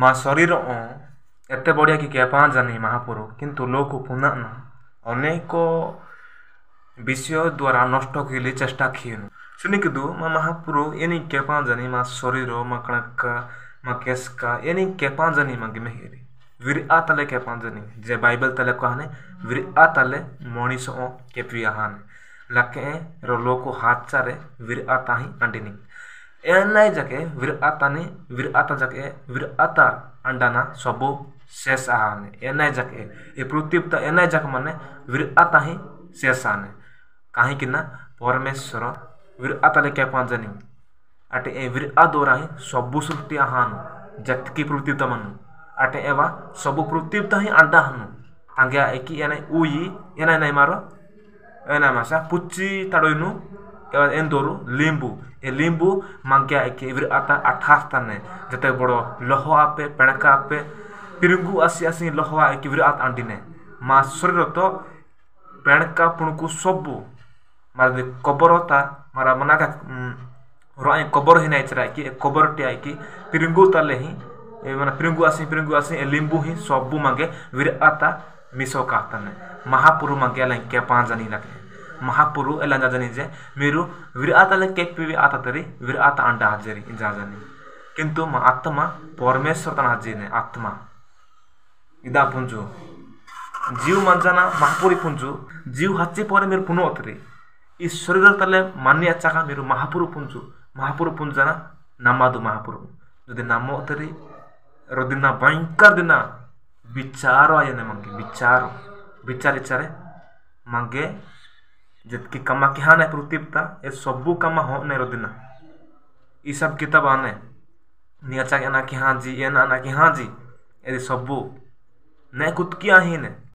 मा शरीर एत बढ़िया कि केपा जानी महापुरु किंतु लोक पुना अनेक विषय द्वारा नष्ट के चेष्टा किए सुनी किदु मा महापुरु एनी केपा जानी मा शरीर मा कणका मा केसका एनी केपा जानी मा गिमेहेरी विरआ तले केपा जानी जे बाइबल तले कहने विरआ तले मनीष केपिया हाने लके रो लोको हाथ चारे विरआ ताही अंडिनी एनाय जाके विरआ ता जाके विरआ अंडाना सबो शेष आने एनाय जाके ए पृथ्वी एनाय जाके माने विरआ ताही शेष आने कहीं कि ना परमेश्वर विरआ तले केपा जानी अटे ए विरआ द्वारा ही सबु सृष्टि हानु जतकी पृथ्वी तमनु अटे एवा सबु पृथ्वी ही अंडा हनु तांग्या एकी एने उई एना नै मारो एना मासा पुच्ची तडोइनु एवा एंदोरु लिंबू ए लिंबू मांग्या एकी विरआ ता 28 तने जते बड़ो लोहा पे पेणका पे पिरंगु आसी आसी लोहा एकी विरआ अंडिने मा शरीर तो पेणका पुणकु सबु मारे कबरता मारा मना का रोए कबर ही नहीं चरा कि कबर टिया कि पिरंगु तले ही ए माने पिरंगु आसी ए लिंबू ही सबु मांगे विरआता मिसो कातने महापुरु मांगे ला के पांच जनी लगे महापुरु एला जानी जे मेरु विरआता ले के पी आता तरी विरआता अंडा हाजरी इंजा जानी किंतु मा आत्मा परमेश्वर तना हाजिने आत्मा इदा पुंजु जीव मंजना महापुरी पुंजु जीव हच्ची पर मेरु पुनो अतरी इस शरीर तले मान्य अच्छा मेरु महापुरु पुंजना नामादु महापुरु जदि नाम अतरी रोदिना भयंकर दिना विचार आयने मंगे विचार इचारे मंगे जितकी कमा की हाने पृथ्वीता ए सबु कमा हो ने रोदिना ई सब किताब आने नियाचा के ना कि हां जी ए ना कि हां जी ए सबु ने कुत किया ही ने